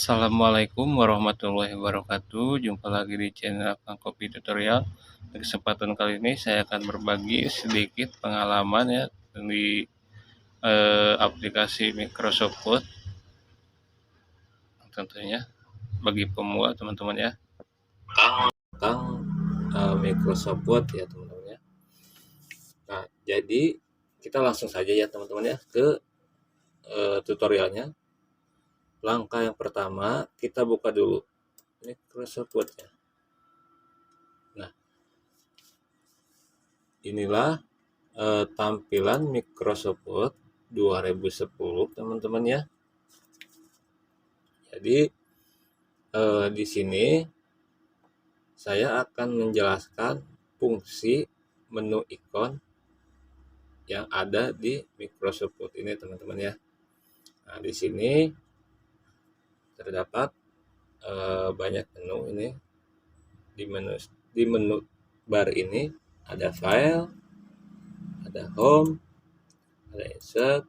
Assalamualaikum warahmatullahi wabarakatuh. Jumpa lagi di channel Kang Kopi Tutorial. Di kesempatan kali ini saya akan berbagi sedikit pengalaman ya di aplikasi Microsoft Word tentunya bagi pemula teman-teman ya. Tentang Microsoft Word ya teman-teman ya. Nah, jadi kita langsung saja ya teman-teman ya ke tutorialnya. Langkah yang pertama kita buka dulu Microsoft Word ya. Nah, inilah tampilan Microsoft Word 2010 teman-teman ya. Jadi di sini saya akan menjelaskan fungsi menu ikon yang ada di Microsoft Word ini teman-teman ya. Nah, di sini terdapat banyak menu ini. Di menu bar ini ada file, ada home, ada insert,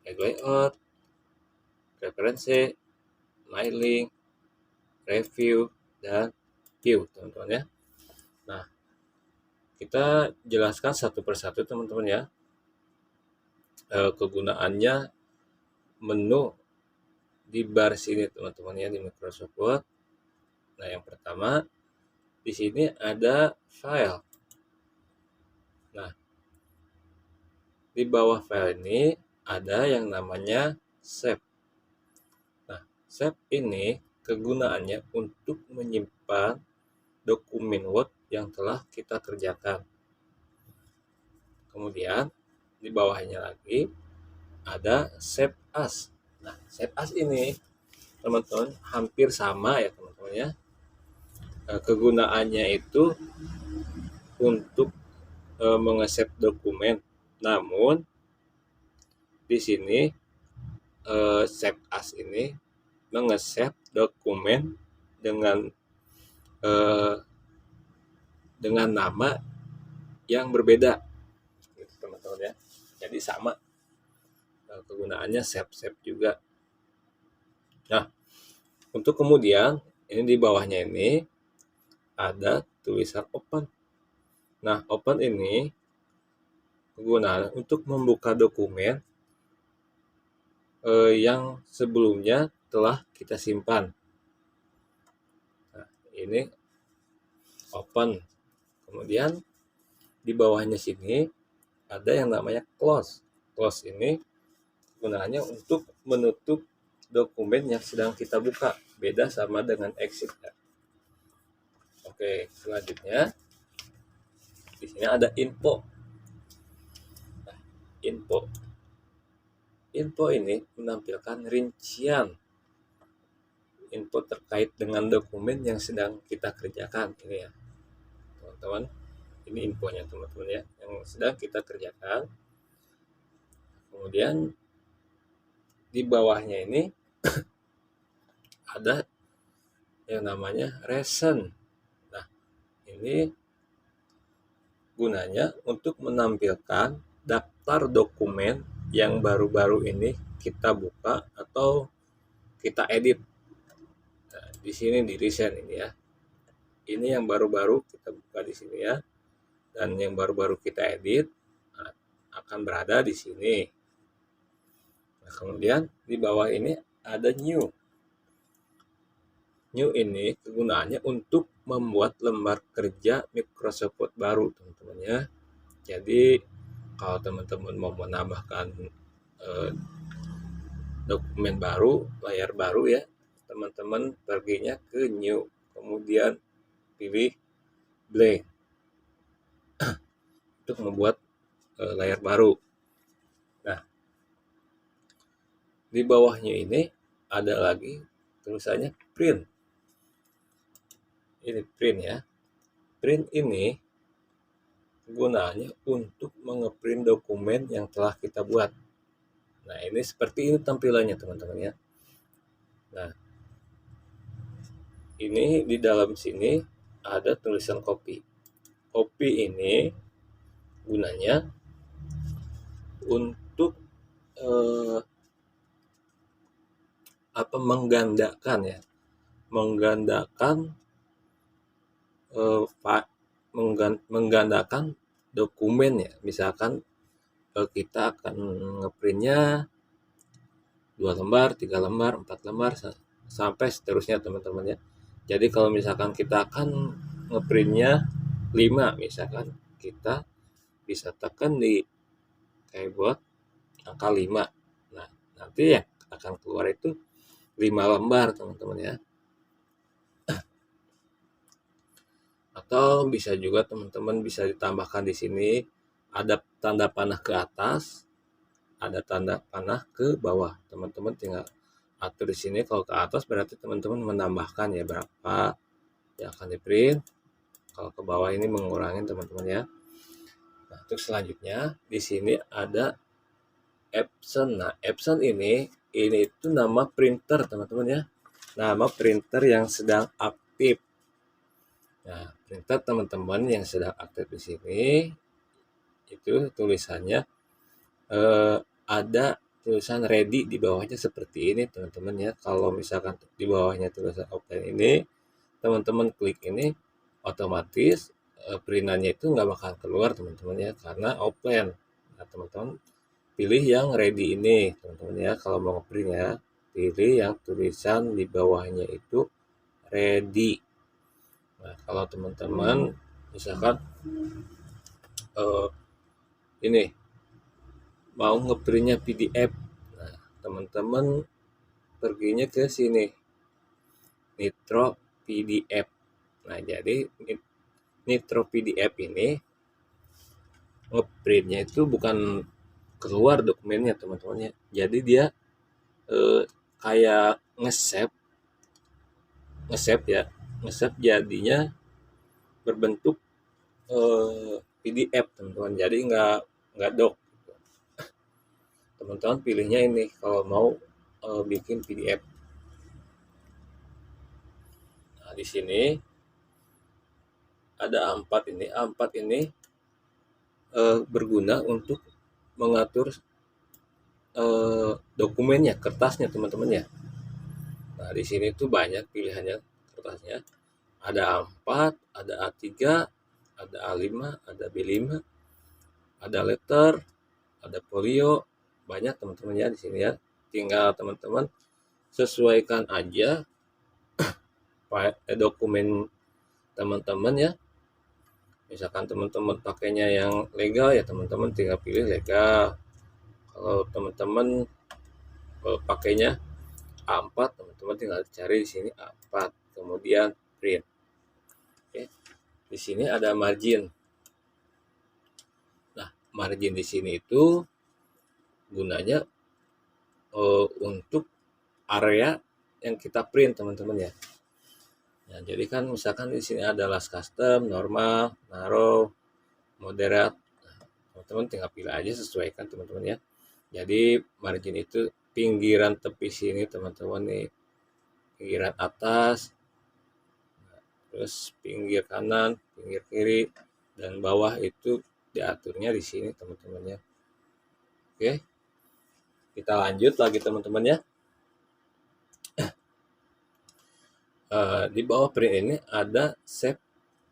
layout, preferensi, my link, review, dan view teman-teman ya. Nah, kita jelaskan satu persatu teman-teman ya. Kegunaannya menu di bar sini teman-teman ya di Microsoft Word. Nah, yang pertama di sini ada file. Nah, di bawah file ini ada yang namanya save. Nah, save ini kegunaannya untuk menyimpan dokumen Word yang telah kita kerjakan. Kemudian di bawahnya lagi ada save as. Nah, save as ini teman-teman hampir sama ya teman-teman ya. Kegunaannya itu untuk mengesep dokumen. Namun di sini save as ini mengesep dokumen dengan nama yang berbeda gitu teman-teman ya. Jadi sama kegunaannya save juga. Nah, untuk kemudian ini di bawahnya ini ada tulisan open. Nah, open ini kegunaan untuk membuka dokumen yang sebelumnya telah kita simpan. Nah, ini open. Kemudian di bawahnya sini ada yang namanya close. Close ini gunanya untuk menutup dokumen yang sedang kita buka. Beda sama dengan exit ya. Oke, selanjutnya di sini ada info. Nah, info ini menampilkan rincian info terkait dengan dokumen yang sedang kita kerjakan ini ya teman-teman. Ini infonya teman-teman ya yang sedang kita kerjakan. Kemudian di bawahnya ini ada yang namanya recent. Nah, ini gunanya untuk menampilkan daftar dokumen yang baru-baru ini kita buka atau kita edit. Nah, di sini di recent ini ya. Ini yang baru-baru kita buka di sini ya. Dan yang baru-baru kita edit akan berada di sini. Nah, kemudian di bawah ini ada new. New ini kegunaannya untuk membuat lembar kerja Microsoft Word baru teman-teman ya. Jadi kalau teman-teman mau menambahkan dokumen baru, layar baru ya, teman-teman perginya ke new, kemudian pilih blank untuk membuat layar baru. Nah, di bawahnya ini ada lagi tulisannya print. Ini print ya. Print ini gunanya untuk mengeprint dokumen yang telah kita buat. Nah, ini seperti ini tampilannya teman-teman ya. Nah, ini di dalam sini ada tulisan copy. Copy ini gunanya untuk menggandakan ya, menggandakan menggandakan dokumen ya. Misalkan kita akan ngeprintnya 2 lembar, 3 lembar, 4 lembar sampai seterusnya teman-teman ya. Jadi kalau misalkan kita akan ngeprintnya 5 misalkan, kita bisa tekan di keyboard angka 5. Nah, nanti yang akan keluar itu 5 lembar teman-teman ya. Atau bisa juga teman-teman bisa ditambahkan di sini ada tanda panah ke atas, ada tanda panah ke bawah. Teman-teman tinggal atur di sini. Kalau ke atas berarti teman-teman menambahkan ya berapa yang akan di print. Kalau ke bawah ini mengurangi teman-teman ya. Nah, untuk selanjutnya di sini ada Epson. Nah, Epson ini itu nama printer teman-teman ya. Nama printer yang sedang aktif. Nah, printer teman-teman yang sedang aktif di sini itu tulisannya ada tulisan ready di bawahnya seperti ini teman-teman ya. Kalau misalkan di bawahnya tulisan open ini, teman-teman klik ini otomatis printannya itu nggak bakal keluar teman-teman ya, karena open. Nah, teman-teman pilih yang ready ini teman-teman ya. Kalau mau ngeprint ya, pilih yang tulisan di bawahnya itu ready. Nah, kalau teman-teman misalkan ini mau ngeprintnya PDF, nah teman-teman perginya ke sini Nitro PDF. Nah, jadi Nitro PDF ini ngeprintnya itu bukan keluar dokumennya teman-teman ya. Jadi dia kayak nge-save ya, nge-save jadinya berbentuk PDF teman-teman. Jadi nggak doc. Teman-teman pilihnya ini kalau mau bikin PDF. Nah, di sini ada A4 ini. A4 ini berguna untuk mengatur dokumennya, kertasnya teman-teman ya. Nah, di sini tuh banyak pilihannya kertasnya. Ada A4, ada A3, ada A5, ada B5, ada letter, ada folio, banyak teman-teman ya di sini ya. Tinggal teman-teman sesuaikan aja dokumen teman-teman ya. Misalkan teman-teman pakainya yang legal ya teman-teman tinggal pilih legal. Kalau teman-teman pakainya A4, teman-teman tinggal cari di sini A4, kemudian print. Oke. Di sini ada margin. Nah, margin di sini itu gunanya untuk area yang kita print teman-teman ya. Nah, jadi kan misalkan di sini ada last custom, normal, narrow, moderate. Nah, teman-teman tinggal pilih aja, sesuaikan teman-teman ya. Jadi margin itu pinggiran tepi sini teman-teman nih, pinggiran atas, terus pinggir kanan, pinggir kiri, dan bawah itu diaturnya di sini teman-teman ya. Oke, kita lanjut lagi teman-teman ya. Di bawah print ini ada save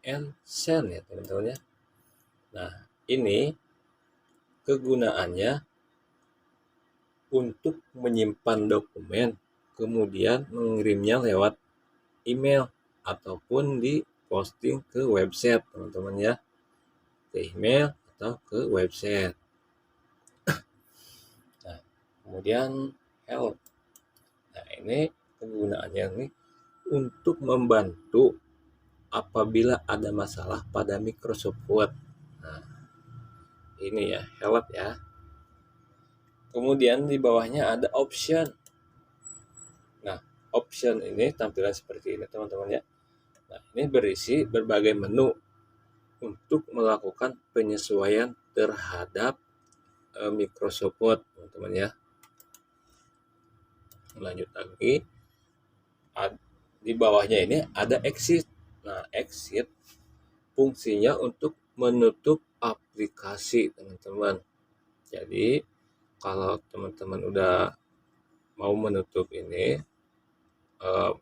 and send ya teman-teman ya. Nah, ini kegunaannya untuk menyimpan dokumen, kemudian mengirimnya lewat email ataupun di posting ke website teman-teman ya, ke email atau ke website. Nah, kemudian help. Nah, ini kegunaannya ini untuk membantu apabila ada masalah pada Microsoft Word. Nah, ini ya help ya. Kemudian di bawahnya ada option. Nah, option ini tampilan seperti ini teman-teman ya. Nah, ini berisi berbagai menu untuk melakukan penyesuaian terhadap Microsoft Word teman-teman ya. Lanjut lagi, di bawahnya ini ada exit. Nah, exit fungsinya untuk menutup aplikasi teman-teman. Jadi kalau teman-teman udah mau menutup ini,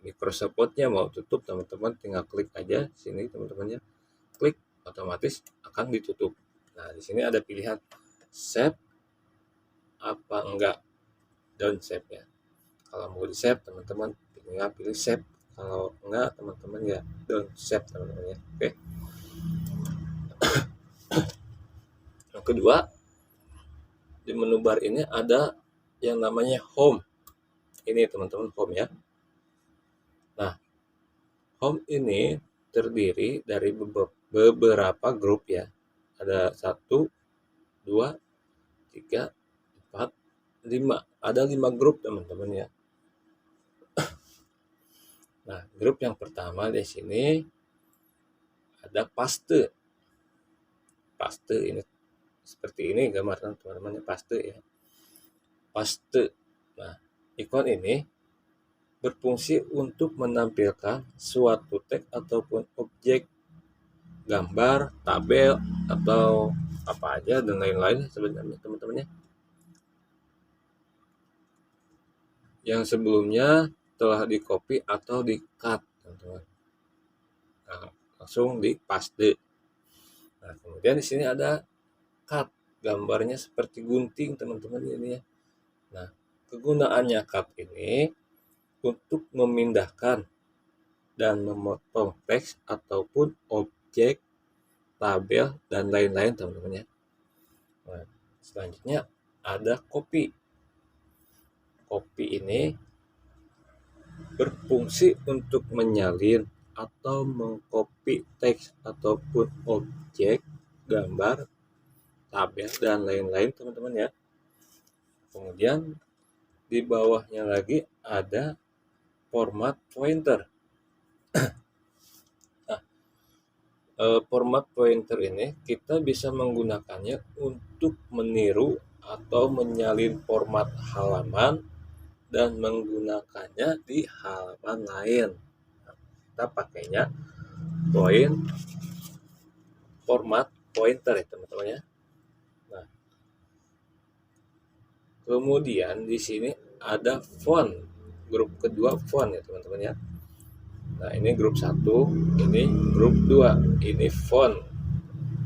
Microsoft Word-nya mau tutup, teman-teman tinggal klik aja sini teman-temannya, klik otomatis akan ditutup. Nah, di sini ada pilihan save apa enggak, don't save ya. Kalau mau di save teman-teman tinggal pilih save, kalau enggak teman-teman ya don't save teman-teman ya. Oke. Yang kedua, di menu bar ini ada yang namanya home. Ini teman-teman home ya. Nah, home ini terdiri dari beberapa grup ya. Ada 1, 2, 3, 4, 5. Ada 5 grup teman-teman ya. Nah, grup yang pertama di sini ada paste. Paste ini seperti ini gambaran teman-teman ya, paste ya. Paste. Nah, ikon ini berfungsi untuk menampilkan suatu teks ataupun objek, gambar, tabel, atau apa aja dan lain-lain sebenarnya teman-teman ya, yang sebelumnya telah di copy atau di cut teman-teman. Nah, langsung di paste. Nah, kemudian di sini ada cut, gambarnya seperti gunting teman-teman ini ya. Nah, kegunaannya cut ini untuk memindahkan dan memotong teks ataupun objek, tabel, dan lain-lain teman-teman ya. Nah, selanjutnya ada copy. Copy ini berfungsi untuk menyalin atau mengcopy teks ataupun objek, gambar, tabel, dan lain-lain teman-teman ya. Kemudian di bawahnya lagi ada format pointer. Nah, format pointer ini kita bisa menggunakannya untuk meniru atau menyalin format halaman dan menggunakannya di halaman lain. Nah, kita pakainya format pointer ya teman-teman ya. Nah, kemudian di sini ada font. Grup kedua font ya teman-teman ya. Nah, ini grup 1, ini grup 2, ini font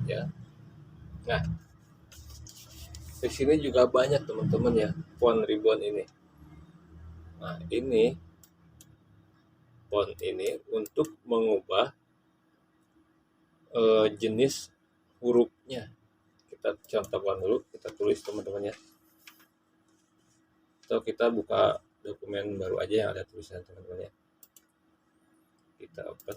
ya. Nah, di sini juga banyak teman-teman ya font ribbon ini. Nah, ini font ini untuk mengubah jenis hurufnya. Kita contohkan dulu, kita tulis teman-teman ya. Atau kita buka dokumen baru aja yang ada tulisan teman-teman ya. Kita open.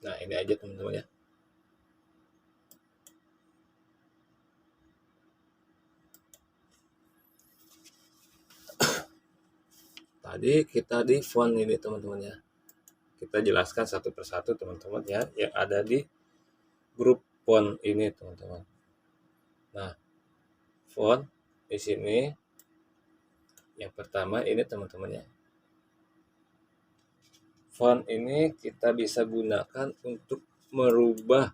Nah, ini aja teman-teman ya. Tadi kita di font ini teman-teman ya. Kita jelaskan satu persatu teman-teman ya yang ada di grup font ini teman-teman. Nah, font di sini yang pertama ini teman-teman ya. Font ini kita bisa gunakan untuk merubah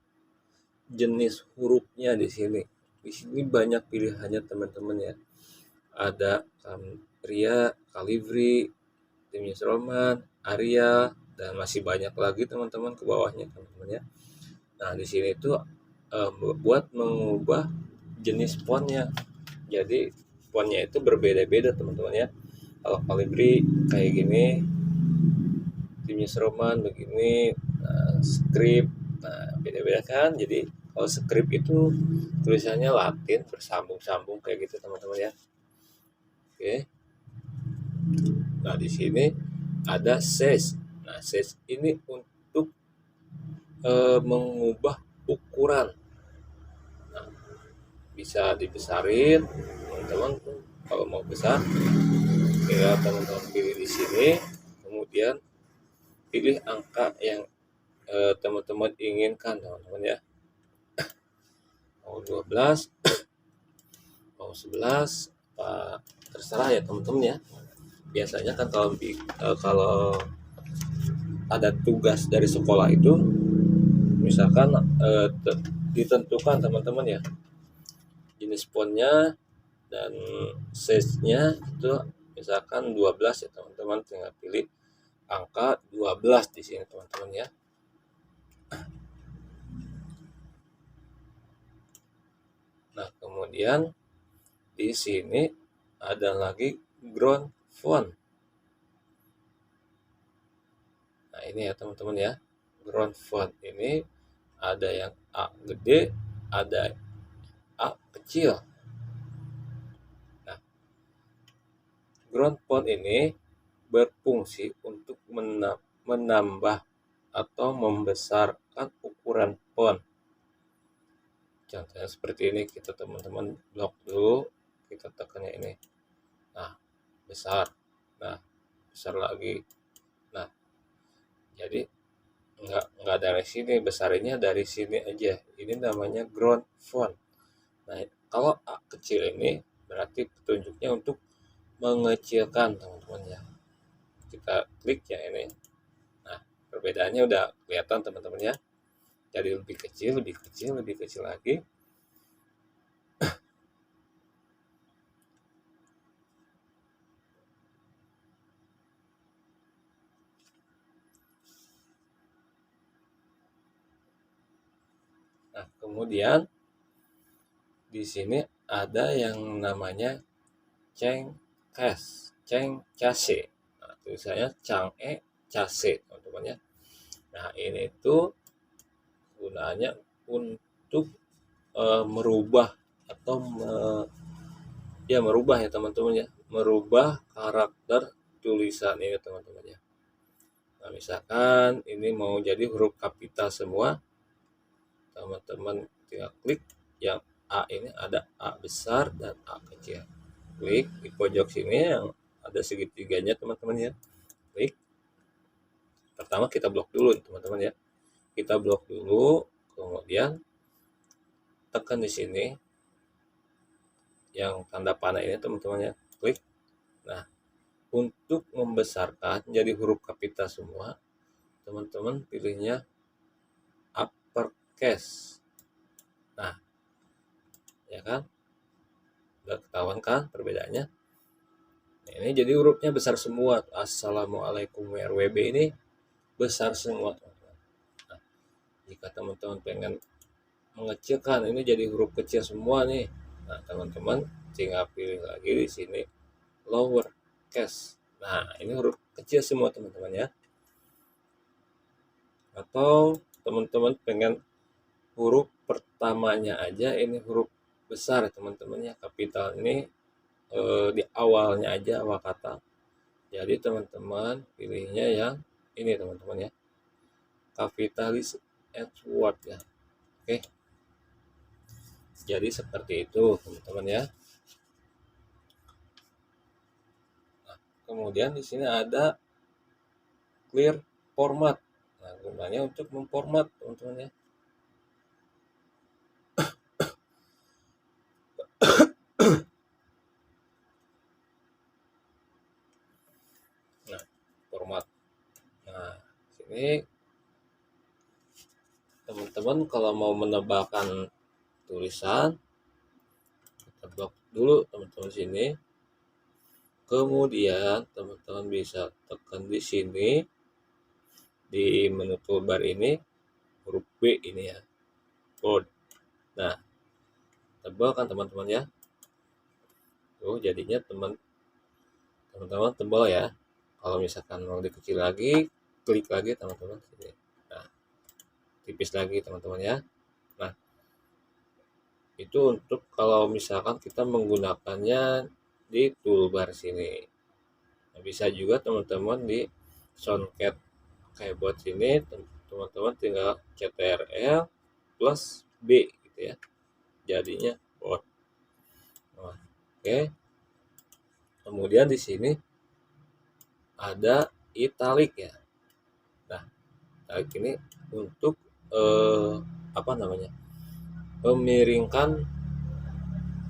jenis hurufnya di sini. Di sini banyak pilihannya teman-teman ya. Ada Ria, Calibri, Times Roman, Arial, dan masih banyak lagi teman-teman ke bawahnya teman-teman ya. Nah, di sini itu buat mengubah jenis fontnya. Jadi fontnya itu berbeda-beda teman-teman ya. Kalau Calibri kayak gini, Times Roman begini, script, nah beda-beda kan. Jadi kalau script itu tulisannya Latin bersambung-sambung kayak gitu teman-teman ya. Oke. Nah, di sini ada size. Nah, size ini untuk mengubah ukuran. Nah, bisa dibesarin, teman-teman. Kalau mau besar, tinggal teman-teman pilih di sini. Kemudian pilih angka yang teman-teman inginkan, teman-teman ya. Mau 12, mau 11, terserah ya teman-teman ya. Biasanya kan kalau ada tugas dari sekolah itu misalkan ditentukan teman-teman ya jenis fontnya dan size-nya itu misalkan 12 ya teman-teman, tinggal pilih angka 12 di sini teman-teman ya. Nah, kemudian di sini ada lagi ground font. Nah, ini ya teman-teman ya. Ground font ini ada yang A gede, ada A kecil. Nah, ground font ini berfungsi untuk menambah atau membesarkan ukuran font. Contohnya seperti ini, kita teman-teman blok dulu, kita tekannya ini. Nah, besar. Nah, besar lagi. Nah, jadi nggak dari sini, besarnya dari sini aja. Ini namanya ground font. Nah, kalau A kecil ini berarti petunjuknya untuk mengecilkan teman-teman ya. Kita klik ya ini. Nah, perbedaannya udah kelihatan teman-teman ya. Jadi lebih kecil, lebih kecil, lebih kecil lagi. Nah, kemudian di sini ada yang namanya case. Nah, tulisannya Chang'e case, teman-teman ya. Nah, ini tuh gunanya untuk merubah atau merubah ya teman-teman ya, merubah karakter tulisan ini teman-teman ya. Nah, misalkan ini mau jadi huruf kapital semua, teman-teman tinggal klik yang A ini, ada A besar dan A kecil. Klik di pojok sini yang ada segitiganya teman-teman ya. Klik. Pertama kita blok dulu teman-teman ya. Kita blok dulu, kemudian tekan di sini yang tanda panah ini teman-teman ya. Klik. Nah, untuk membesarkan jadi huruf kapital semua, teman-teman pilihnya uppercase. Nah, ya kan? Udah ketahuan kan perbedaannya? Nah, ini jadi hurufnya besar semua. Assalamualaikum WRWB ini besar semua. Nah, jika teman-teman pengen mengecilkan ini jadi huruf kecil semua nih. Nah, teman-teman tinggal pilih lagi di sini lower case. Nah, ini huruf kecil semua teman-teman ya. Atau teman-teman pengen huruf pertamanya aja ini huruf besar teman-teman ya, kapital ini di awalnya aja, awal kata. Jadi teman-teman pilihnya yang ini teman-teman ya, kapitalis Edward ya. Oke, jadi seperti itu teman-teman ya. Nah, kemudian di sini ada clear format. Nah, gunanya untuk memformat teman-teman ya. Nah, format. Nah, sini teman-teman kalau mau menebalkan tulisan, kita blok dulu teman-teman sini. Kemudian teman-teman bisa tekan di sini di menu toolbar ini huruf B ini ya, bold. Nah, tebal kan teman-teman ya. Tuh jadinya teman-teman tebal ya. Kalau misalkan mau dikecil lagi, klik lagi teman-teman sini. Nah, tipis lagi teman-teman ya. Nah, itu untuk kalau misalkan kita menggunakannya di toolbar sini. Nah, bisa juga teman-teman di shortcut keyboard sini, teman-teman tinggal CTRL plus B gitu ya. Jadinya bold. Nah, oke. Kemudian di sini ada italic ya. Nah, italic ini untuk apa namanya? Memiringkan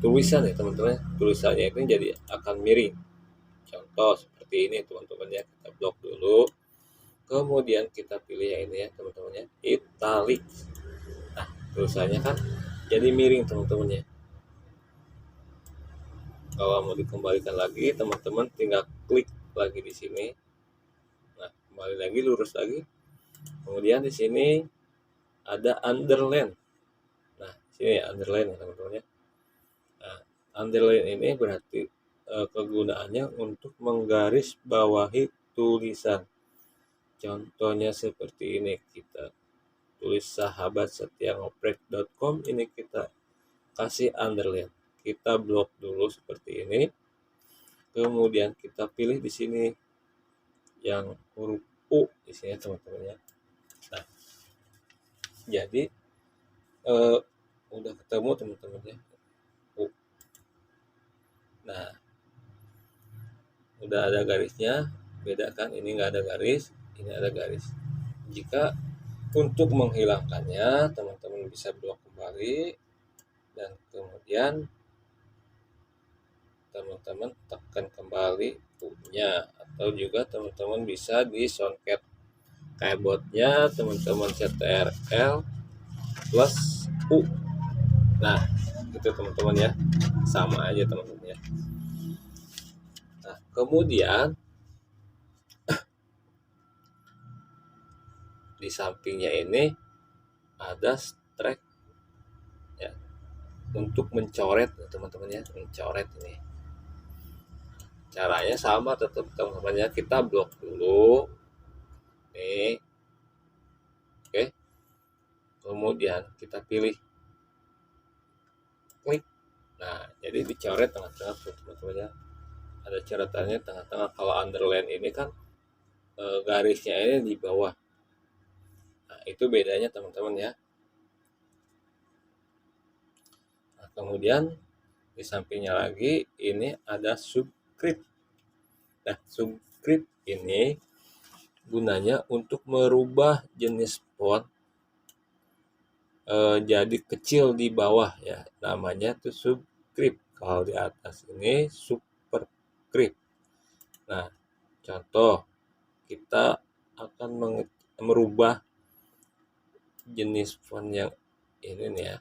tulisan ya teman-teman. Tulisannya itu jadi akan miring. Contoh seperti ini teman-teman ya. Kita blok dulu. Kemudian kita pilih yang ini ya teman-teman ya, italic. Nah, tulisannya kan jadi miring teman-teman ya. Kalau mau dikembalikan lagi, teman-teman tinggal klik lagi di sini. Nah, kembali lagi, lurus lagi. Kemudian di sini ada underline. Nah, sini ya underline ya teman-teman ya. Nah, underline ini berarti kegunaannya untuk menggaris bawahi tulisan. Contohnya seperti ini, kita tulis sahabatsetiangoprek.com, ini kita kasih underline. Kita blok dulu seperti ini. Kemudian kita pilih di sini yang huruf U di sini teman-teman ya. Nah, jadi udah ketemu teman-teman ya. U. Nah, udah ada garisnya. Beda kan, ini nggak ada garis, ini ada garis. Jika untuk menghilangkannya, teman-teman bisa blok kembali dan kemudian teman-teman tekan kembali U-nya, atau juga teman-teman bisa di soundcat keyboardnya teman-teman CTRL plus U. Nah, itu teman-teman ya, sama aja teman-teman ya. Nah, kemudian di sampingnya ini ada strike ya, untuk mencoret teman-teman ya, mencoret ini. Caranya sama tetap teman-teman ya, kita blok dulu nih. Oke. Kemudian kita pilih klik. Nah, jadi dicoret tengah-tengah teman-teman ya. Ada coretannya tengah-tengah. Kalau underline ini kan garisnya ini di bawah. Nah, itu bedanya teman-teman ya. Nah, kemudian di sampingnya lagi ini ada subscript. Nah, subscript ini gunanya untuk merubah jenis font jadi kecil di bawah ya. Namanya itu subscript. Kalau di atas ini superscript. Nah, contoh kita akan merubah jenis font yang ini nih ya.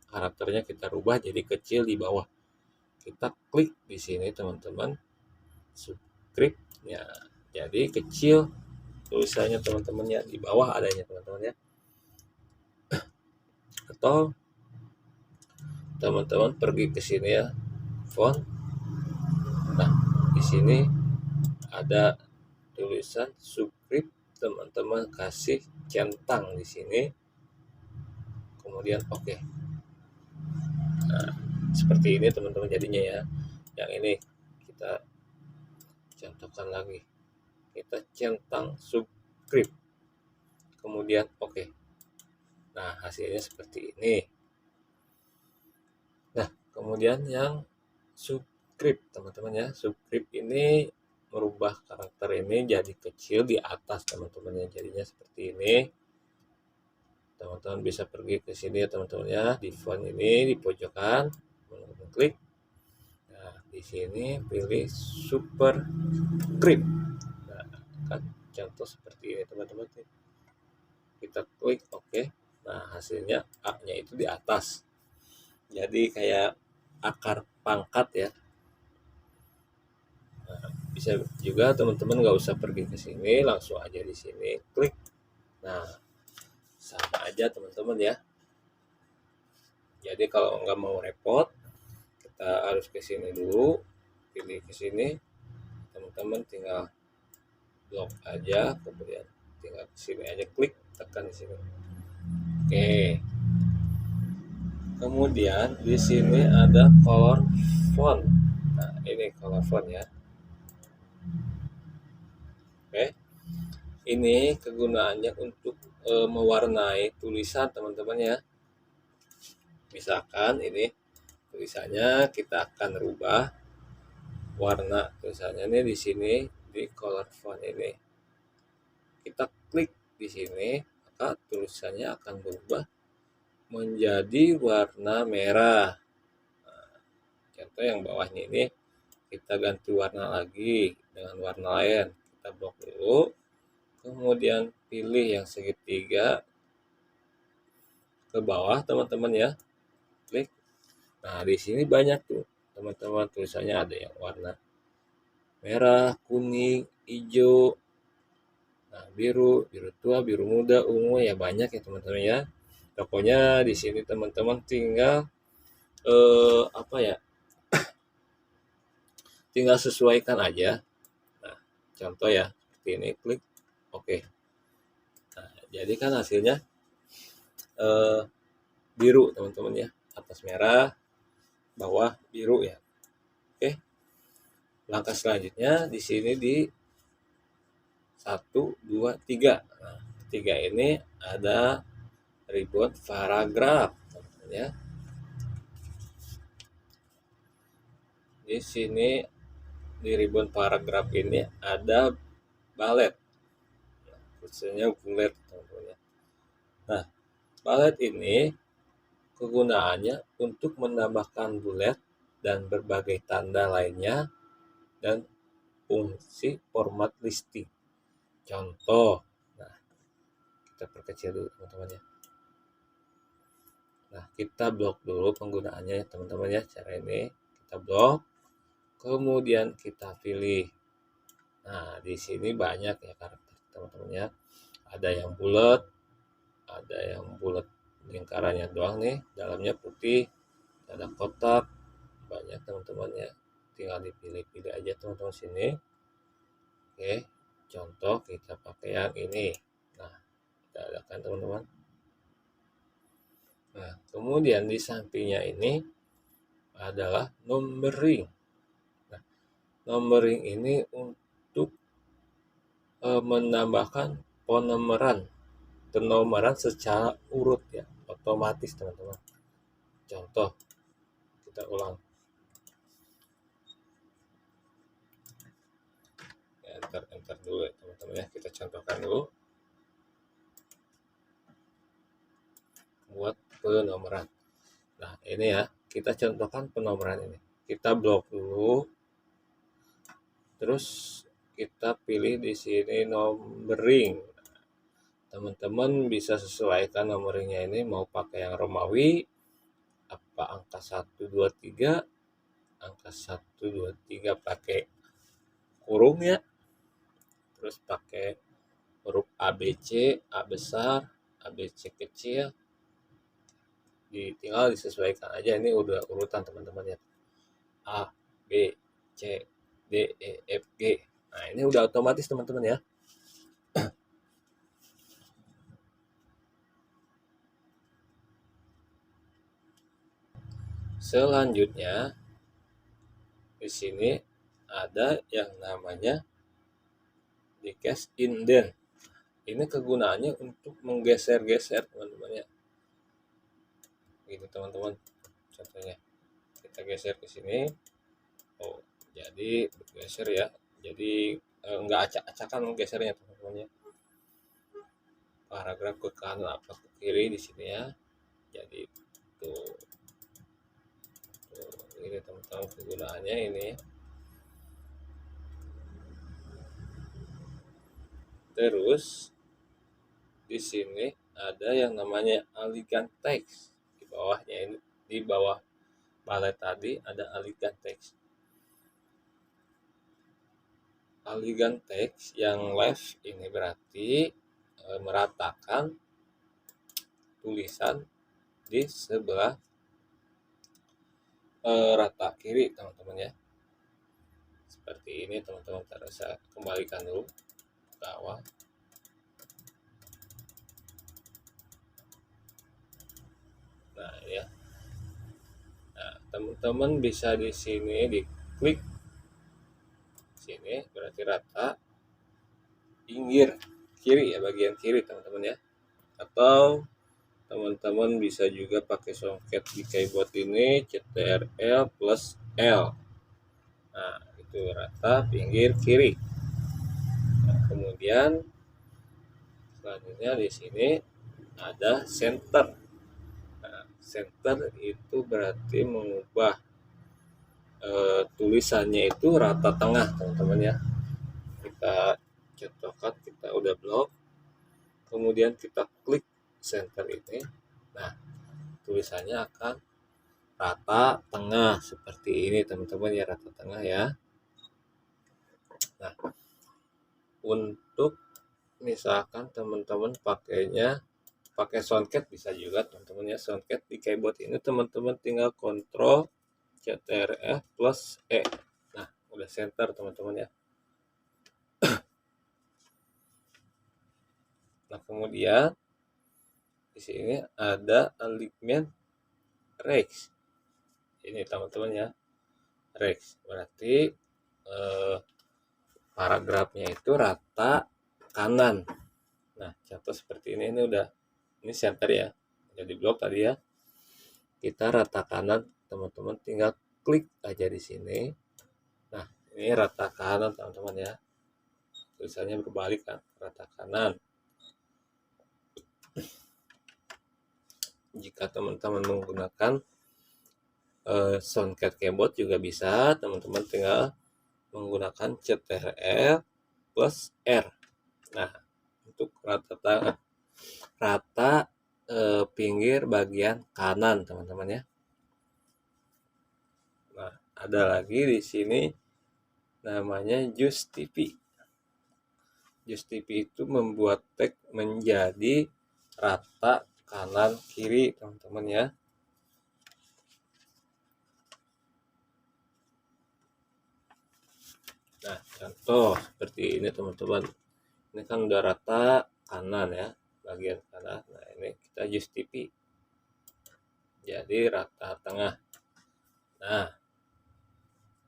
Karakternya kita rubah jadi kecil di bawah. Kita klik di sini teman-teman, subscript ya. Jadi kecil tulisannya teman-teman ya, di bawah adanya teman-teman ya. Atau teman-teman pergi ke sini ya, font. Nah, di sini ada tulisan subscript, teman-teman kasih centang di sini. Kemudian oke. Nah, seperti ini teman-teman jadinya ya. Yang ini kita contohkan lagi. Kita centang subscript. Kemudian oke. Nah, hasilnya seperti ini. Nah, kemudian yang subscript teman-teman ya. Subscript ini merubah karakter ini jadi kecil di atas teman-teman ya. Jadinya seperti ini. Teman-teman bisa pergi ke sini ya teman-teman ya. Di font ini di pojokan, teman-teman klik. Nah, di sini pilih superscript. Nah, kan contoh seperti ini teman-teman. Kita klik oke. Nah, hasilnya A-nya itu di atas. Jadi kayak akar pangkat ya. Nah, bisa juga teman-teman nggak usah pergi ke sini, langsung aja di sini klik. Nah, sama aja teman-teman ya. Jadi kalau nggak mau repot, kita harus ke sini dulu, pilih ke sini, teman-teman tinggal blok aja, kemudian tinggal ke sini aja klik, tekan di sini. Oke. Kemudian di sini ada color font. Nah, ini color font ya. Oke. Ini kegunaannya untuk mewarnai tulisan teman-teman ya. Misalkan ini tulisannya kita akan rubah warna tulisannya ini di sini di color font ini. Kita klik di sini, maka tulisannya akan berubah menjadi warna merah. Nah, contoh yang bawahnya ini kita ganti warna lagi dengan warna lain. Kita blok dulu, kemudian pilih yang segitiga ke bawah teman-teman ya, klik. Nah, di sini banyak tuh teman-teman, tulisannya ada yang warna merah, kuning, hijau, nah biru, biru tua, biru muda, ungu, ya banyak ya teman-teman ya. Pokoknya di sini teman-teman tinggal apa ya? Tinggal sesuaikan aja. Nah, contoh ya, seperti ini, klik oke. Nah, jadi kan hasilnya biru teman-teman ya, atas merah, bawah biru ya. Oke. Langkah selanjutnya di sini di 1, 2, 3. Nah, 3 ini ada ribbon paragraf teman-teman ya. Di sini di ribbon paragraf ini ada balet. Khususnya bulet teman-teman ya. Nah, balet ini kegunaannya untuk menambahkan bulet dan berbagai tanda lainnya dan fungsi format listing. Contoh, nah kita perkecil dulu teman-teman ya. Nah, kita blok dulu penggunaannya ya teman-teman ya. Cara ini kita blok, kemudian kita pilih. Nah, di sini banyak ya karakter teman-teman ya. Ada yang bulat, ada yang bulat lingkarannya doang nih, dalamnya putih, ada kotak, banyak teman-teman ya. Tinggal dipilih-pilih aja teman-teman sini. Oke, contoh kita pakai yang ini. Nah, kita ada kan teman-teman. Nah, kemudian di sampingnya ini adalah numbering. Nah, numbering ini untuk menambahkan penomoran secara urut ya, otomatis teman-teman. Contoh, kita ulang. Enter dulu ya teman-teman ya, kita contohkan dulu. Buat penomoran. Nah, ini ya, kita contohkan penomoran ini. Kita blok dulu. Terus kita pilih di sini numbering. Teman-teman bisa sesuaikan nomornya ini mau pakai yang Romawi, apa angka 1, 2, 3, angka 1, 2, 3 pakai kurung ya. Terus pakai huruf ABC, A besar, ABC kecil. Tinggal disesuaikan aja, ini udah urutan teman-teman ya. A, B, C, D, E, F, G. Nah, ini udah otomatis teman-teman ya. Selanjutnya di sini ada yang namanya di cast indent. Ini kegunaannya untuk menggeser-geser teman-teman ya. Gitu teman-teman. Contohnya kita geser ke sini. Oh, jadi bergeser ya. Jadi enggak acak-acakan gesernya teman-teman ya. Paragraf ke kanan apa ke kiri di sini ya. Jadi tuh ini teman-teman kegunaannya ini. Terus di sini ada yang namanya alihkan teks. Di bawahnya ini, di bawah palet tadi ada alihkan teks. Alihkan teks yang left ini berarti meratakan tulisan di sebelah rata kiri teman-teman ya. Seperti ini teman-teman, saya kembalikan dulu ke awal. Nah ya, nah teman-teman bisa di sini diklik sini berarti rata, pinggir kiri ya, bagian kiri teman-teman ya. Atau teman-teman bisa juga pakai songket di keyboard ini CTRL plus L. Nah, itu rata pinggir kiri. Nah, kemudian selanjutnya di sini ada center. Nah, center itu berarti mengubah tulisannya itu rata tengah teman-teman ya. Kita contohkan, kita udah blok, kemudian kita klik center ini. Nah, tulisannya akan rata tengah seperti ini teman-teman ya, rata tengah ya. Nah, untuk misalkan teman-teman pakai soundcat bisa juga teman-teman ya. Soundcat di keyboard ini teman-teman tinggal kontrol CTRL plus E. Nah, udah center teman-teman ya. Nah, kemudian di sini ada alignment rex. Ini teman-teman ya. Rex berarti paragrafnya itu rata kanan. Nah, contoh seperti ini udah ini center ya. Udah di blok tadi ya. Kita rata kanan, teman-teman tinggal klik aja di sini. Nah, ini rata kanan teman-teman ya. Tulisannya berbalik kan, rata kanan. Jika teman-teman menggunakan soundcat keyboard juga bisa, teman-teman tinggal menggunakan CTRL plus R. Nah, untuk rata pinggir bagian kanan teman-teman ya. Nah, ada lagi di sini namanya justify. Justify itu membuat teks menjadi rata kanan kiri teman-teman ya. Nah, contoh seperti ini teman-teman. Ini kan udah rata kanan ya, bagian kanan. Nah, ini kita justify jadi rata tengah. Nah,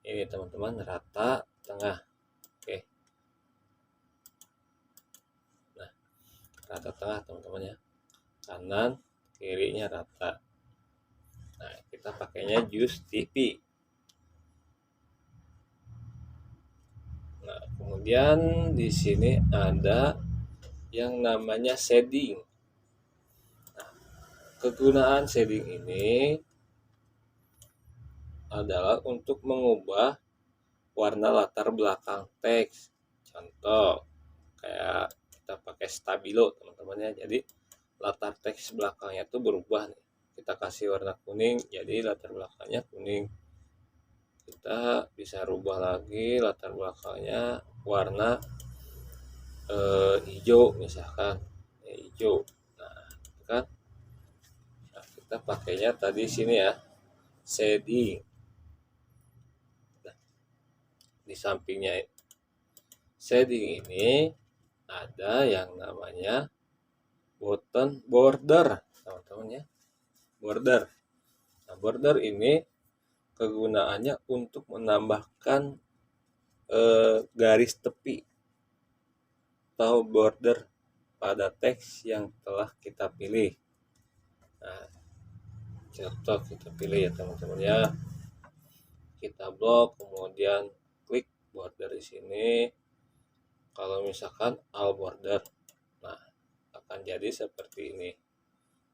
ini teman-teman rata tengah. Oke. Nah, rata tengah teman-teman ya. Kanan kirinya rata. Nah, kita pakainya justify. Nah, kemudian di sini ada yang namanya shading. Nah, kegunaan shading ini adalah untuk mengubah warna latar belakang teks. Contoh kayak kita pakai stabilo teman-teman ya. Jadi latar teks belakangnya itu berubah nih. Kita kasih warna kuning, jadi latar belakangnya kuning. Kita bisa rubah lagi latar belakangnya warna hijau misalkan, hijau. Nah, kan nah, kita pakainya tadi sini ya, shading. Nah, di sampingnya shading ini ada yang namanya button border teman-teman ya, border. Nah, border ini kegunaannya untuk menambahkan garis tepi atau border pada teks yang telah kita pilih. Nah, contoh kita pilih ya teman-teman ya. Kita blok, kemudian klik border di sini. Kalau misalkan all border, nah akan jadi seperti ini.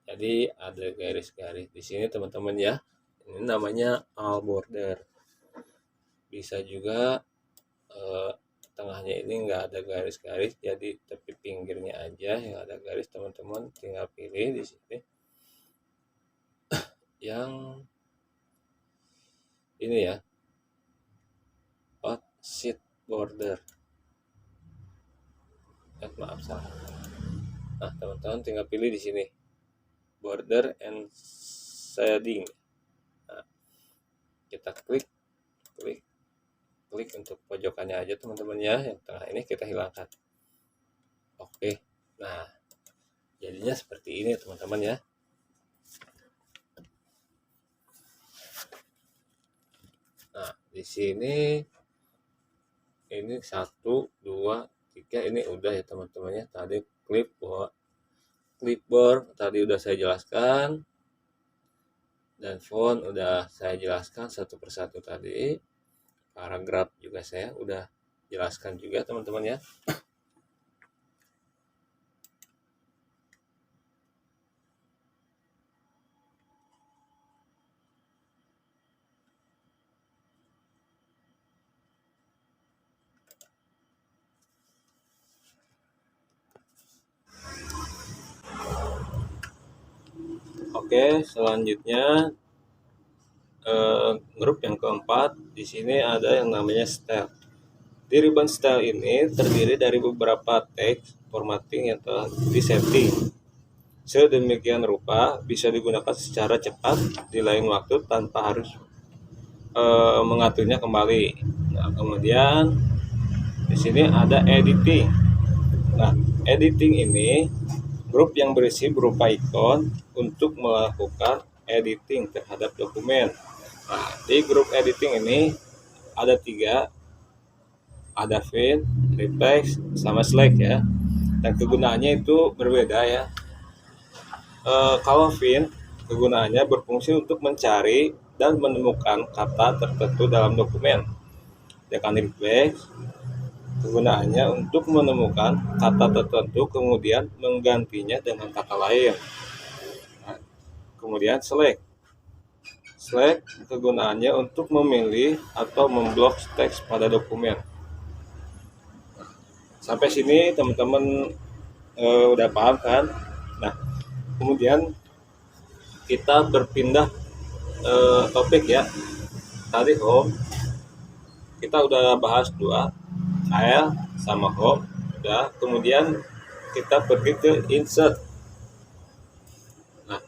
Jadi ada garis-garis di sini teman-teman ya. Ini namanya all border. Bisa juga tengahnya ini nggak ada garis-garis, jadi tepi pinggirnya aja yang ada garis. Teman-teman tinggal pilih di sini yang ini ya, sheet border. Maaf salah. Nah, teman-teman tinggal pilih di sini border and shading. Nah, kita klik untuk pojokannya aja teman-teman ya, yang tengah ini kita hilangkan. Oke. Nah, jadinya seperti ini teman-teman ya. Nah, di sini ini 1, 2, 3 ini udah ya teman-teman ya. Tadi clipboard tadi udah saya jelaskan, dan font udah saya jelaskan satu persatu tadi. Paragraf juga saya udah jelaskan juga teman-teman ya. Oke, selanjutnya grup yang keempat, di sini ada yang namanya style. Di ribbon style ini terdiri dari beberapa teks formatting yang telah disetting sedemikian rupa bisa digunakan secara cepat di lain waktu tanpa harus mengaturnya kembali. Nah, kemudian di sini ada editing. Nah, editing ini grup yang berisi berupa ikon untuk melakukan editing terhadap dokumen. Nah, di grup editing ini ada 3, ada Fin, Reflex, sama Slack ya. Dan kegunaannya itu berbeda ya. Kalau Fin, kegunaannya berfungsi untuk mencari dan menemukan kata tertentu dalam dokumen. Sedangkan Reflex, kegunaannya untuk menemukan kata tertentu kemudian menggantinya dengan kata lain. Nah, kemudian Slack kegunaannya untuk memilih atau memblok teks pada dokumen. Sampai sini teman-teman udah paham kan? Nah, kemudian kita berpindah topik ya. Tadi home kita udah bahas 2, file sama home udah. Kemudian kita pergi ke insert. Nah,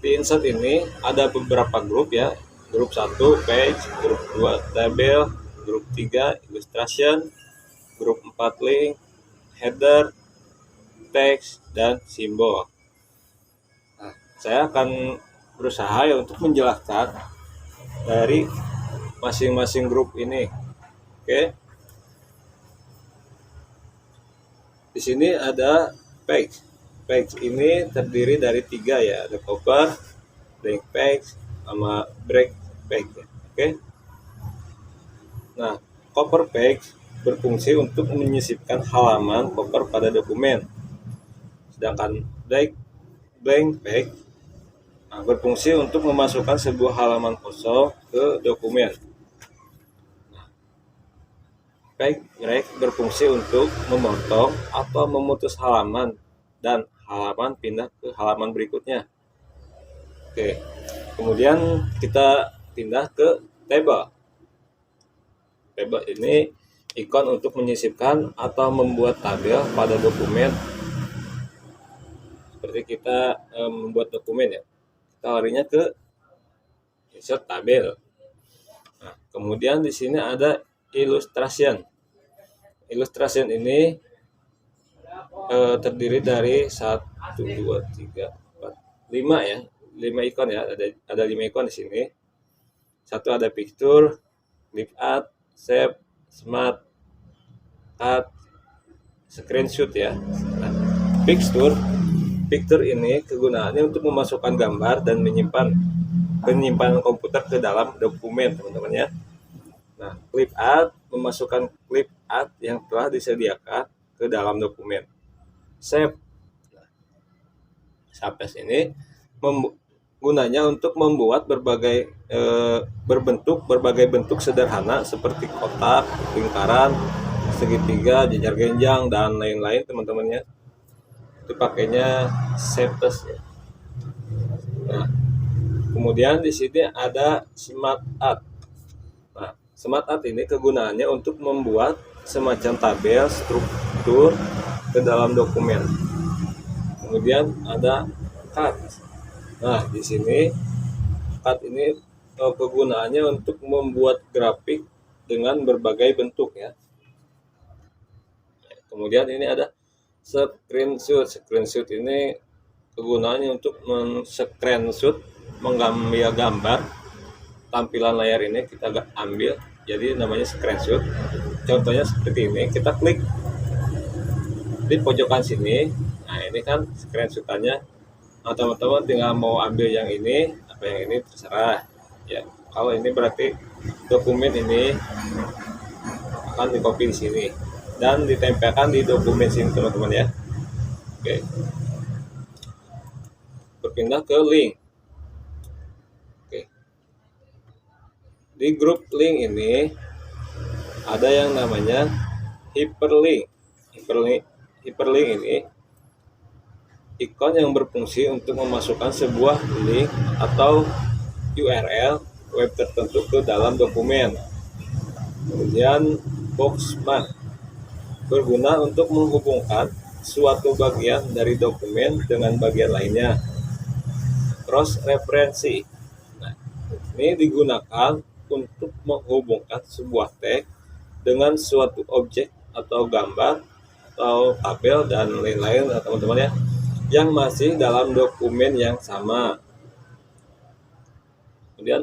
di insert ini ada beberapa grup ya. Grup 1 page, grup 2 tabel, grup 3 illustration, grup 4 link, header, teks, dan simbol. Nah, saya akan berusaha ya untuk menjelaskan dari masing-masing grup ini. Oke. Di sini ada page. Page ini terdiri dari 3 ya, ada cover, blank page, sama break page. Oke. Nah, cover page berfungsi untuk menyisipkan halaman cover pada dokumen. Sedangkan blank page berfungsi untuk memasukkan sebuah halaman kosong ke dokumen. Page break berfungsi untuk memotong atau memutus halaman dan halaman pindah ke halaman berikutnya. Oke. Kemudian kita pindah ke table. Table ini ikon untuk menyisipkan atau membuat tabel pada dokumen. Seperti kita membuat dokumen ya, kita larinya ke insert tabel. Nah, kemudian di sini ada illustration. Illustration ini terdiri dari 1, 2, 3, 4, 5 ya, 5 ikon ya, ada 5 ikon di sini. 1 ada picture, clip art, shape, smart, cut, screenshot ya. Nah, picture ini kegunaannya untuk memasukkan gambar dan penyimpanan komputer ke dalam dokumen, teman-teman ya. Nah, clip art memasukkan clip art yang telah disediakan ke dalam dokumen. Shape ini gunanya untuk membuat berbagai bentuk sederhana seperti kotak, lingkaran, segitiga, jejar genjang, dan lain-lain, teman-temannya. Itu pakainya shapes ya. Nah, kemudian di sini ada smart art. Nah, smart art ini kegunaannya untuk membuat semacam tabel struktur ke dalam dokumen. Kemudian ada cut. Nah, di sini cut ini kegunaannya untuk membuat grafik dengan berbagai bentuk ya. Kemudian ini ada screenshot. Screenshot ini kegunaannya untuk men-screenshot, mengambil gambar tampilan layar ini, kita ambil, jadi namanya screenshot. Contohnya seperti ini, kita klik di pojokan sini. Nah, ini kan screenshotannya. Nah, teman-teman tinggal mau ambil yang ini, apa yang ini terserah ya. Kalau ini berarti dokumen ini akan di copy di sini dan ditempelkan di dokumen sini, teman-teman ya. Oke. Berpindah ke link. Oke. Di grup link ini ada yang namanya hyperlink. Hyperlink ini ikon yang berfungsi untuk memasukkan sebuah link atau URL web tertentu ke dalam dokumen. Kemudian bookmark berguna untuk menghubungkan suatu bagian dari dokumen dengan bagian lainnya. Cross referensi. Nah, ini digunakan untuk menghubungkan sebuah teks dengan suatu objek atau gambar atau tabel dan lain-lain teman-teman ya, yang masih dalam dokumen yang sama. Kemudian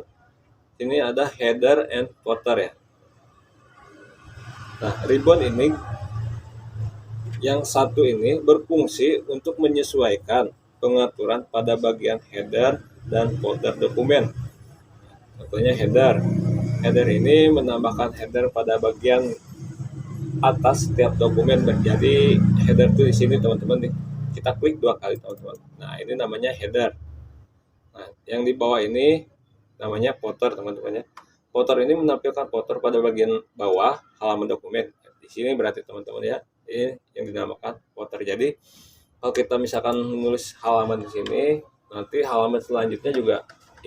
ini ada header and footer ya. Nah, ribbon ini yang satu ini berfungsi untuk menyesuaikan pengaturan pada bagian header dan footer dokumen. Contohnya header. Header ini menambahkan header pada bagian atas setiap dokumen. Jadi header itu di sini teman-teman, kita klik 2 kali teman-teman. Nah, ini namanya header. Nah, yang di bawah ini namanya footer teman-teman ya. Footer ini menampilkan footer pada bagian bawah halaman dokumen. Di sini berarti teman-teman ya, ini yang dinamakan footer. Jadi kalau kita misalkan menulis halaman di sini, nanti halaman selanjutnya juga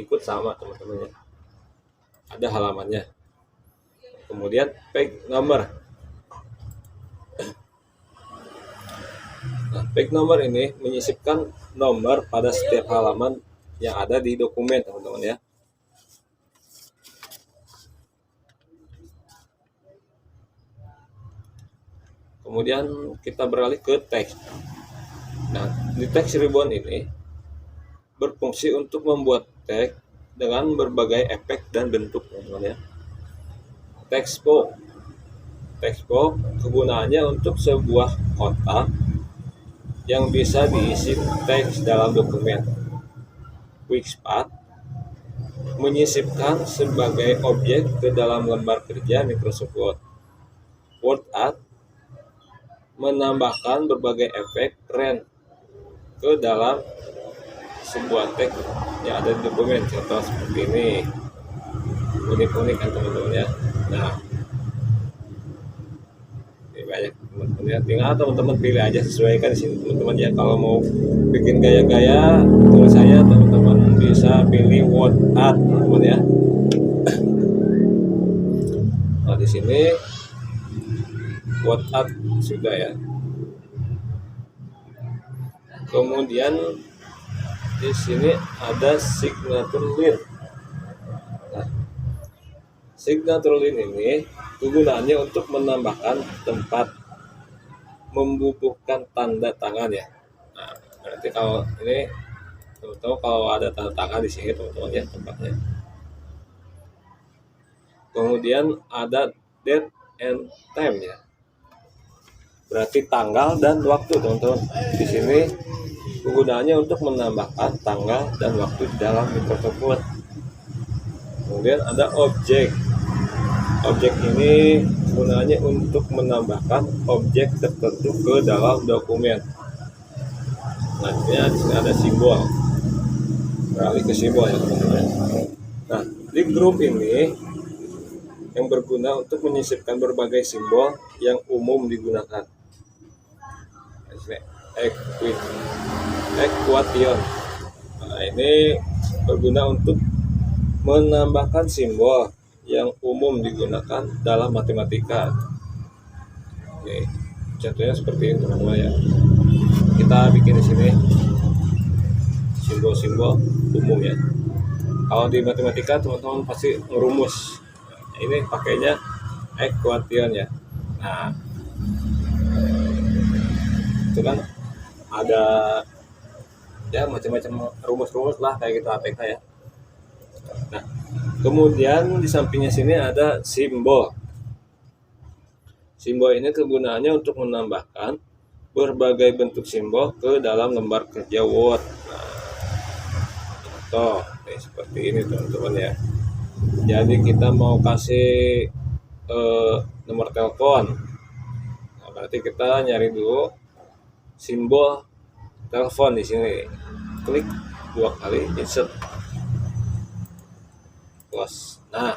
ikut sama teman-teman ya, ada halamannya. Kemudian page number. Nah, page number ini menyisipkan nomor pada setiap halaman yang ada di dokumen teman-teman ya. Kemudian kita beralih ke teks. Nah, di teks ribbon ini berfungsi untuk membuat teks dengan berbagai efek dan bentuk teman-teman ya. Text box. Text box kegunaannya untuk sebuah kotak yang bisa diisi teks dalam dokumen. Quickspot menyisipkan sebagai objek ke dalam lembar kerja Microsoft Word. WordArt menambahkan berbagai efek keren ke dalam sebuah teks yang ada di dokumen. Contoh seperti ini, unik-unik kan teman-teman ya. Nah, ini banyak teman-teman ya. Tinggal teman-teman pilih aja, sesuaikan di sini teman-teman ya. Kalau mau bikin gaya-gaya tulisannya, teman-teman bisa pilih WordArt teman-teman ya. Nah, di sini WordArt sudah ya. Kemudian di sini ada signature line. Nah, signature line ini kegunaannya untuk menambahkan tempat membubuhkan tanda tangan ya. Nah, berarti kalau ini teman-teman kalau ada tanda tangan di sini teman-teman ya tempatnya. Kemudian ada date and time ya. Berarti tanggal dan waktu teman-teman. Di sini kegunaannya untuk menambahkan tanggal dan waktu di dalam Microsoft Word. Kemudian ada objek. Objek ini gunanya untuk menambahkan objek tertentu ke dalam dokumen. Nantinya di sini ada simbol. Beralih ke simbol ya teman-teman. Nah, di grup ini yang berguna untuk menyisipkan berbagai simbol yang umum digunakan. Equation. Nah, ini berguna untuk menambahkan simbol yang umum digunakan dalam matematika. Oke, contohnya seperti ini teman-teman ya. Kita bikin di sini simbol-simbol umum ya. Kalau di matematika teman-teman pasti merumus. Nah, ini pakainya equation ya. Nah, itu kan ada ya macam-macam rumus-rumus lah kayak gitu ATK ya. Nah, kemudian di sampingnya sini ada simbol. Simbol ini kegunaannya untuk menambahkan berbagai bentuk simbol ke dalam lembar kerja Word. Nah, contoh seperti ini teman-teman ya. Jadi kita mau kasih nomor telepon. Nah, berarti kita nyari dulu simbol telepon di sini. Klik 2 kali, insert. Close. Nah,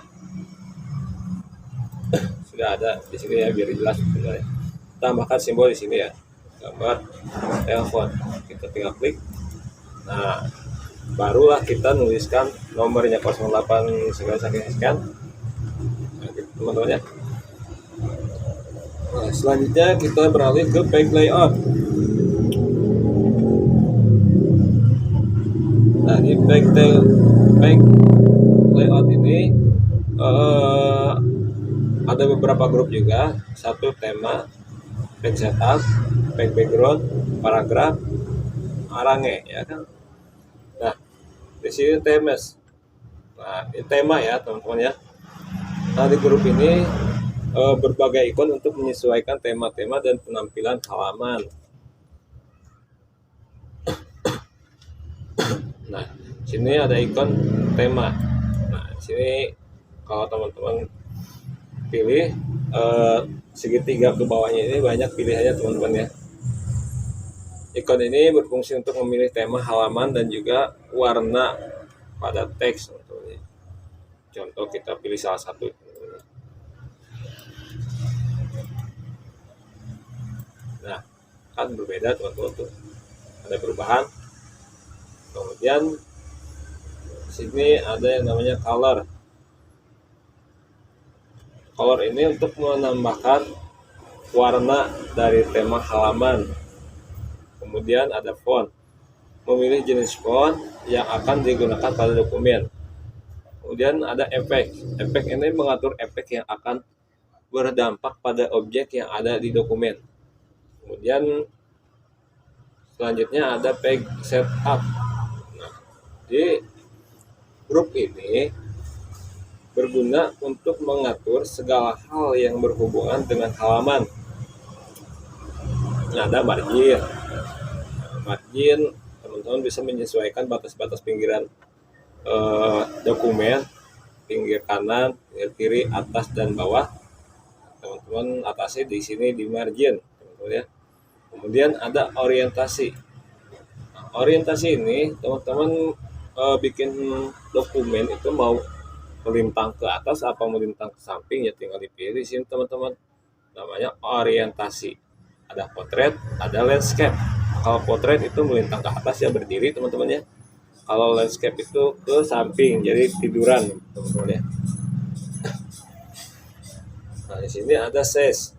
sudah ada di sini ya, biar jelas sebenarnya. Tambahkan simbol di sini ya, gambar telepon. Kita tinggal klik. Nah, barulah kita nuliskan nomornya 08 sekian. Nah, gitu, teman-teman ya. Nah, selanjutnya kita beralih ke page layout. Nah, di page layout ini ada beberapa grup juga. Satu tema, page setup, page background, paragraf, arange, ya kan. Nah, di sini temes. Nah, ini tema ya teman-teman ya. Nah, di grup ini berbagai ikon untuk menyesuaikan tema-tema dan penampilan halaman. Nah, sini ada ikon tema. Nah, sini kalau teman-teman pilih segitiga ke bawahnya ini banyak pilihannya teman-teman ya. Ikon ini berfungsi untuk memilih tema halaman dan juga warna pada teks. Contoh kita pilih salah satu. Nah, kan berbeda teman-teman tuh. Ada perubahan. Kemudian sini ada yang namanya color. Color ini untuk menambahkan warna dari tema halaman. Kemudian ada font. Memilih jenis font yang akan digunakan pada dokumen. Kemudian ada efek. Efek ini mengatur efek yang akan berdampak pada objek yang ada di dokumen. Kemudian selanjutnya ada page setup. Nah, di grup ini berguna untuk mengatur segala hal yang berhubungan dengan halaman. Nah, ada margin. Margin, teman-teman bisa menyesuaikan batas-batas pinggiran dokumen, pinggir kanan, pinggir kiri, atas dan bawah. Teman-teman atasnya di sini di margin, teman-teman ya. Kemudian ada orientasi. Nah, orientasi ini teman-teman bikin dokumen itu mau melintang ke atas apa melintang ke samping ya tinggal dipilih. Di sini teman-teman namanya orientasi. Ada potret, ada landscape. Kalau potret itu melintang ke atas ya berdiri teman-teman ya. Kalau landscape itu ke samping jadi tiduran teman-teman ya. Nah, di sini ada size.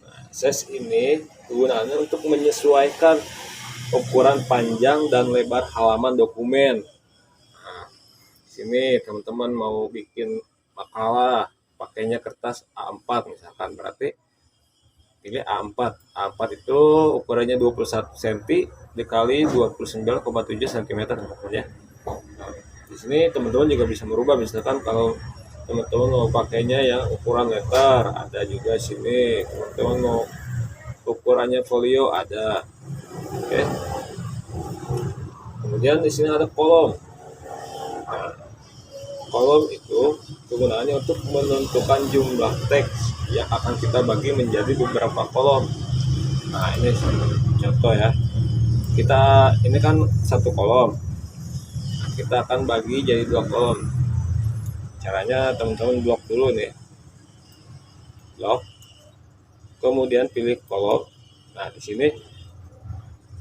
Nah, size ini kegunaannya untuk menyesuaikan ukuran panjang dan lebar halaman dokumen. Nah, di sini teman-teman mau bikin makalah, pakainya kertas A4 misalkan, berarti pilih A4. A4 itu ukurannya 21 cm dikali 29,7 cm teman-teman ya. Di sini teman-teman juga bisa merubah, misalkan kalau teman-teman mau pakainya yang ukuran letter ada juga sini, teman-teman mau ukurannya folio ada. Oke. Kemudian di sini ada kolom. Nah, kolom itu kegunaannya untuk menentukan jumlah teks yang akan kita bagi menjadi beberapa kolom. Nah, ini contoh ya. Kita ini kan satu kolom. Nah, kita akan bagi jadi 2 kolom. Caranya teman-teman blok dulu nih. Blok. Kemudian pilih kolom. Nah, di sini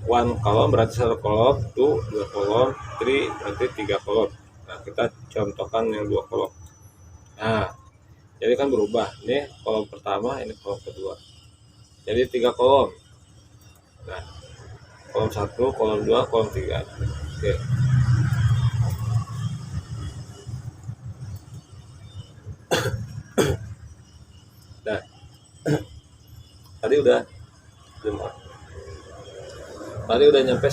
one kolom berarti 1 kolom, 2 kolom, 3 berarti 3 kolom. Nah, kita contohkan yang 2 kolom. Nah, jadi kan berubah. Ini kolom pertama, ini kolom kedua. Jadi 3 kolom. Nah, kolom 1, kolom 2, kolom 3. Oke. Nah, tadi udah nyampe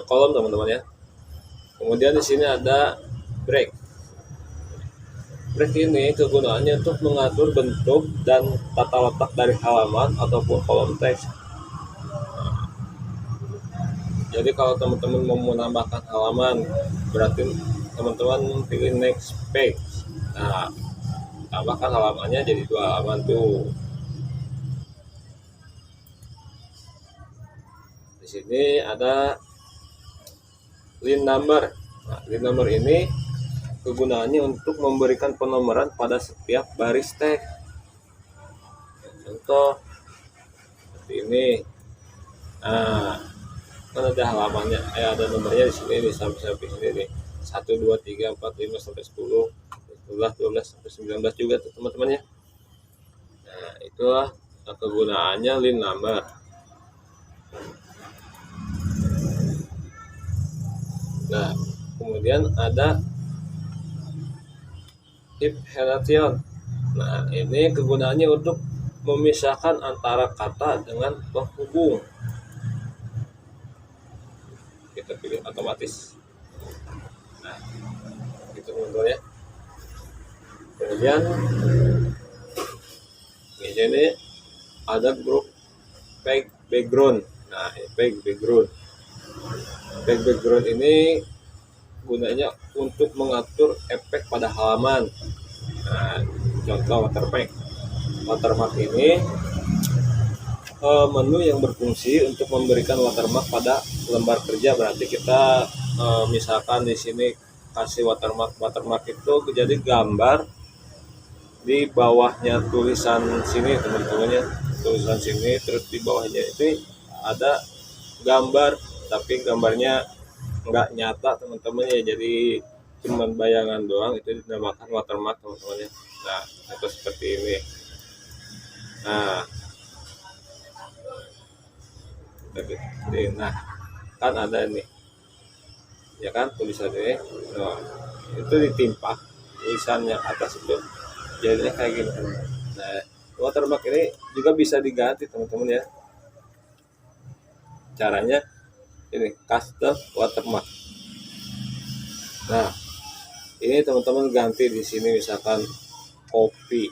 kolom teman-teman ya. Kemudian di sini ada break. Break ini kegunaannya untuk mengatur bentuk dan tata letak dari halaman ataupun kolom teks. Jadi kalau teman-teman mau menambahkan halaman, berarti teman-teman pilih next page. Nah, tambahkan halamannya jadi 2 halaman tuh. Di sini ada line number. Nah, line number ini kegunaannya untuk memberikan penomoran pada setiap baris teks. Contoh seperti ini. Nah, kan ada halamannya, ada nomornya di sini nih, sampai sini nih, 1 2 3 4 5 sampai 10, 11 12 sampai 19 juga tuh teman-teman ya. Nah itulah kegunaannya lin number. Nah kemudian ada if relation. Nah ini kegunaannya untuk memisahkan antara kata dengan penghubung. Kita pilih otomatis. Nah itu teman-teman ya. Kemudian di sini ada grup page background. Nah page background ini gunanya untuk mengatur efek pada halaman. Nah, contoh watermark ini menu yang berfungsi untuk memberikan watermark pada lembar kerja. Berarti kita misalkan di sini kasih watermark itu jadi gambar di bawahnya tulisan sini teman-teman ya, tulisan sini, terus di bawahnya itu ada gambar tapi gambarnya nggak nyata teman-teman ya, jadi cuman bayangan doang, itu dinamakan watermark teman-teman ya. Nah itu seperti ini. Nah kan ada nih ya kan tulisannya, nah, itu ditimpa tulisan yang atas itu jadinya kayak gini. Nah watermark ini juga bisa diganti teman-teman ya, caranya ini custom watermark. Nah ini teman-teman ganti di sini misalkan kopi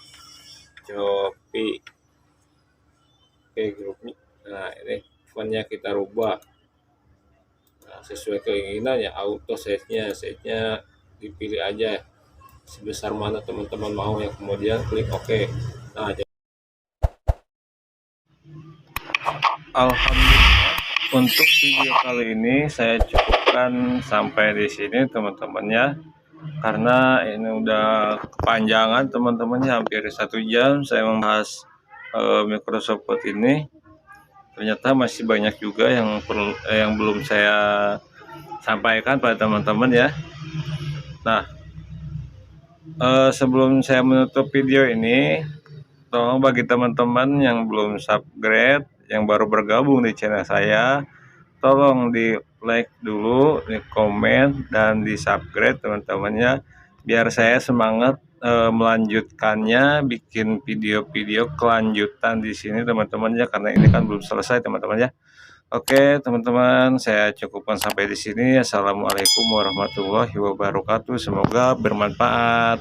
kayak grupnya. Nah ini fontnya kita rubah, nah, sesuai keinginan ya, auto size-nya dipilih aja sebesar mana teman-teman mau ya, kemudian klik OK. Nah alhamdulillah untuk video kali ini saya cukupkan sampai di sini teman-temannya, karena ini udah kepanjangan teman-temannya, hampir 1 jam saya membahas Microsoft Word ini. Ternyata masih banyak juga yang belum saya sampaikan pada teman-teman ya. Nah sebelum saya menutup video ini, tolong bagi teman-teman yang belum subscribe, yang baru bergabung di channel saya, tolong di like dulu, di komen, dan di subscribe teman-temannya, biar saya semangat melanjutkannya, bikin video-video kelanjutan di sini teman-teman ya, karena ini kan belum selesai teman-teman ya. Oke teman-teman, saya cukupkan sampai di sini. Assalamualaikum warahmatullahi wabarakatuh. Semoga bermanfaat.